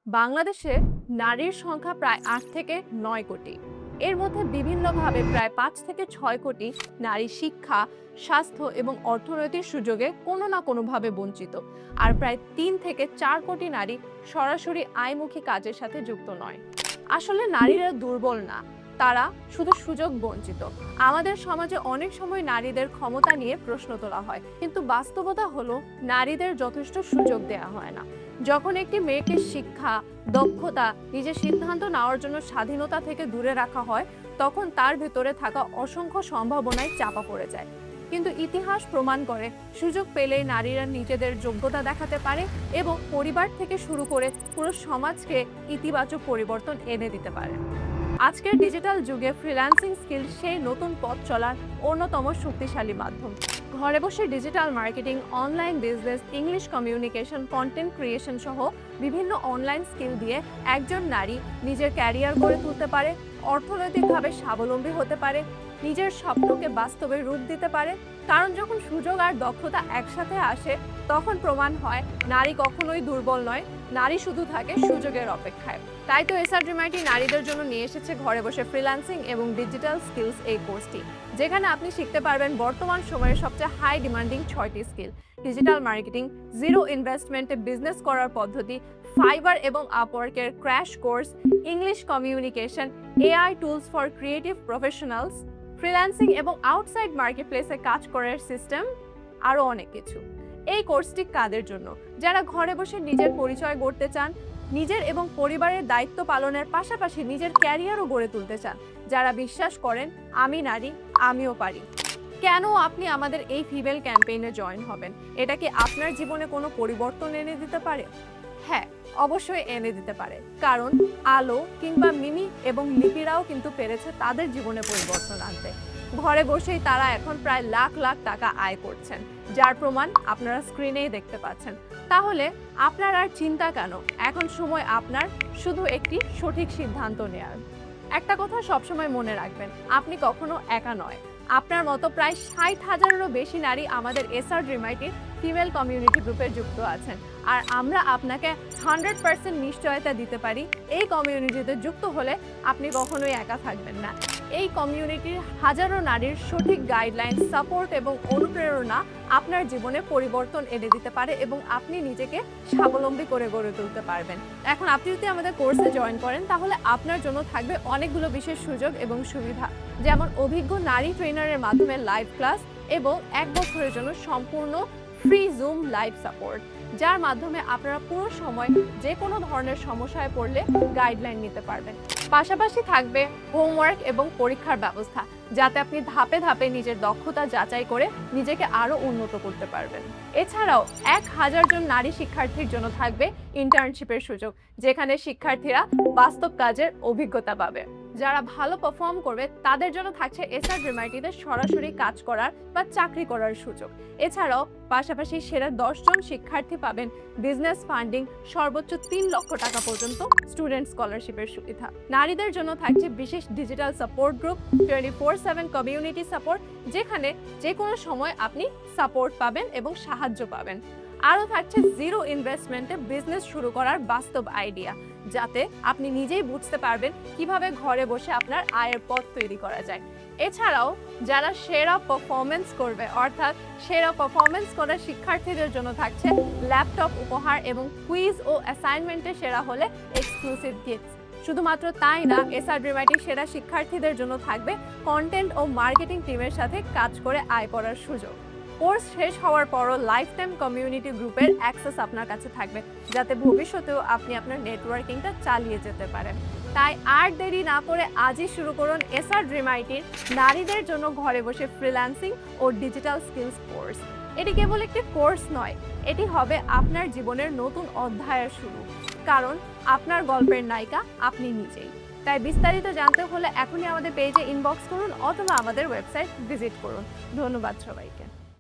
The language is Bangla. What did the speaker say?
বাংলাদেশে নারীর সংখ্যা প্রায় ৮ থেকে ৯ কোটি। এর মধ্যে বিভিন্নভাবে প্রায় ৫ থেকে ৬ কোটি নারী শিক্ষা, স্বাস্থ্য এবং অর্থনৈতিক সুযোগে কোনো না কোনোভাবে বঞ্চিত। আর প্রায় ৩ থেকে ৪ কোটি নারী সরাসরি আয়মুখী কাজের সাথে যুক্ত নয়। আসলে নারীরা দুর্বল না, তারা শুধু সুযোগ বঞ্চিত। আমাদের সমাজে অনেক সময় নারীদের ক্ষমতা নিয়ে প্রশ্ন তোলা হয়, কিন্তু বাস্তবতা হলো নারীদের যথেষ্ট সুযোগ দেওয়া হয় না। যখন একটি মেয়েকে শিক্ষা, দক্ষতা, নিজের সিদ্ধান্ত নেওয়ার জন্য স্বাধীনতা থেকে দূরে রাখা হয়, তখন তার ভেতরে থাকা অসংখ্য সম্ভাবনায় চাপা পড়ে যায়। কিন্তু ইতিহাস প্রমাণ করে সুযোগ পেলেই নারীরা নিজেদের যোগ্যতা দেখাতে পারে এবং পরিবার থেকে শুরু করে পুরো সমাজকে ইতিবাচক পরিবর্তন এনে দিতে পারে। আজকের ডিজিটাল যুগে ফ্রিল্যান্সিং স্কিল সেই নতুন পথ চলার অন্যতম শক্তিশালী মাধ্যম। ঘরে বসে digital marketing, online business, English communication, content creation সহ বিভিন্ন অনলাইন স্কিল দিয়ে একজন নারী নিজের ক্যারিয়ার গড়ে তুলতে পারে, অর্থনৈতিকভাবে স্বাবলম্বী হতে পারে, নিজের স্বপ্নকে বাস্তবে রূপ দিতে পারে। কারণ যখন সুযোগ আর দক্ষতা একসাথে আসে, তখন প্রমাণ হয় নারী কখনোই দুর্বল নয়, নারী শুধু থাকে সুযোগের অপেক্ষায়। তাই তো SRDMIT নারীদের জন্য নিয়ে এসেছে ঘরে বসে ফ্রিল্যান্সিং এবং ডিজিটাল স্কিলস এই কোর্সটি, যেখানে আপনি শিখতে পারবেন বর্তমান সময়ের সবচেয়ে হাই ডিমান্ডিং 6টি স্কিল: ডিজিটাল মার্কেটিং, জিরো ইনভেস্টমেন্টে বিজনেস করার পদ্ধতি, ফাইবার এবং আপওয়ার্কের crash course, English communication, AI tools for creative professionals, freelancing এবং আউটসাইড মার্কেটপ্লেসে কাজ করার সিস্টেম, আরও অনেক কিছু। এই কোর্সটি কাদের জন্য? যারা ঘরে বসে নিজের পরিচয় গড়তে চান, নিজের এবং পরিবারের দায়িত্ব পালনের পাশাপাশি নিজের ক্যারিয়ারও গড়ে তুলতে চান, যারা বিশ্বাস করেন আমি নারী, আমিও পারি। কেন আপনি আমাদের এই ফিমেল ক্যাম্পেইনে জয়েন হবেন? এটা কি আপনার জীবনে কোনো পরিবর্তন এনে দিতে পারে? হ্যাঁ, অবশ্যই এনে দিতে পারে। কারণ আলো কিংবা মিমি এবং লিপিরাও কিন্তু পেরেছে তাদের জীবনে পরিবর্তন আনতে। ঘরে বসেই তারা এখন প্রায় লাখ লাখ টাকা আয় করছেন, যার প্রমাণ আপনারা স্ক্রিনেই দেখতে পাচ্ছেন। তাহলে আপনার আর চিন্তা কেন? এখন সময় আপনার শুধু একটি সঠিক সিদ্ধান্ত নেয়ার। একটা কথা সবসময় মনে রাখবেন, আপনি কখনো একা নয়। আপনার মতো প্রায় 60,000-এরও বেশি নারী আমাদের SRDMIT ফিমেল কমিউনিটি গ্রুপে যুক্ত আছেন। আর আমরা আপনাকে 100% নিশ্চয়তা দিতে পারি, এই কমিউনিটিতে যুক্ত হলে আপনি কখনোই একা থাকবেন না। এই কমিউনিটির হাজারো নারীর সঠিক গাইডলাইন, সাপোর্ট এবং অনুপ্রেরণা আপনার জীবনে পরিবর্তন এনে দিতে পারে এবং আপনি নিজেকে স্বাবলম্বী করে গড়ে তুলতে পারবেন। এখন আপনি যদি আমাদের কোর্সে জয়েন করেন, তাহলে আপনার জন্য থাকবে অনেকগুলো বিশেষ সুযোগ এবং সুবিধা, যেমন অভিজ্ঞ নারী ট্রেনারের মাধ্যমে লাইভ ক্লাস এবং 1 বছরের জন্য সম্পূর্ণ ফ্রি জুম লাইভ সাপোর্ট, যার মাধ্যমে আপনারা পুরো সময় যে কোনো ধরনের সমস্যায় পড়লে গাইডলাইন নিতে পারবেন। পাশাপাশি থাকবে হোমওয়ার্ক এবং পরীক্ষার ব্যবস্থা, যাতে আপনি ধাপে ধাপে নিজের দক্ষতা যাচাই করে নিজেকে আরও উন্নত করতে পারবেন। এছাড়াও 1000 জন নারী শিক্ষার্থীর জন্য থাকবে ইন্টার্নশিপের সুযোগ, যেখানে শিক্ষার্থীরা বাস্তব কাজের অভিজ্ঞতা পাবে। যারা ভালো পারফর্ম করবে তাদের জন্য থাকছে SRDMIT-তে সরাসরি কাজ করার বা চাকরি করার সুযোগ। এছাড়াও পাশাপাশি সেরা 10 জন শিক্ষার্থী পাবেন বিজনেস ফান্ডিং, সর্বোচ্চ 3 লক্ষ টাকা পর্যন্ত স্টুডেন্ট স্কলারশিপের সুবিধা। নারীদের জন্য থাকছে বিশেষ digital support group, 24/7 community support, যেখানে যে কোনো সময় আপনি সাপোর্ট পাবেন এবং সাহায্য পাবেন। আরও থাকছে জিরো ইনভেস্টমেন্টে বিজনেস শুরু করার বাস্তব আইডিয়া, যাতে আপনি নিজেই বুঝতে পারবেন কিভাবে ঘরে বসে আপনার আয়ের পথ তৈরি করা যায়। এছাড়াও যারা সেরা পারফরমেন্স করবে, অর্থাৎ সেরা পারফরমেন্স করা শিক্ষার্থীদের জন্য থাকছে ল্যাপটপ উপহার এবং কুইজ ও অ্যাসাইনমেন্টে সেরা হলে এক্সক্লুসিভ গিফটস। শুধুমাত্র তাই না, SRDMIT সেরা শিক্ষার্থীদের জন্য থাকবে কন্টেন্ট ও মার্কেটিং টিমের সাথে কাজ করে আয় করার সুযোগ। কোর্স শেষ হওয়ার পরও লাইফ টাইম কমিউনিটি গ্রুপের অ্যাক্সেস আপনার কাছে থাকবে, যাতে ভবিষ্যতেও আপনি আপনার নেটওয়ার্কিংটা চালিয়ে যেতে পারেন। তাই আর দেরি না করে আজই শুরু করুন SRDMIT-র নারীদের জন্য ঘরে বসে ফ্রিল্যান্সিং ও ডিজিটাল স্কিলস কোর্স। এটি কেবল একটি কোর্স নয়, এটি হবে আপনার জীবনের নতুন অধ্যায়ের শুরু, কারণ আপনার গল্পের নায়িকা আপনি নিজেই। তাই বিস্তারিত জানতে হলে এখনই আমাদের পেজে ইনবক্স করুন অথবা আমাদের ওয়েবসাইট ভিজিট করুন। ধন্যবাদ সবাইকে।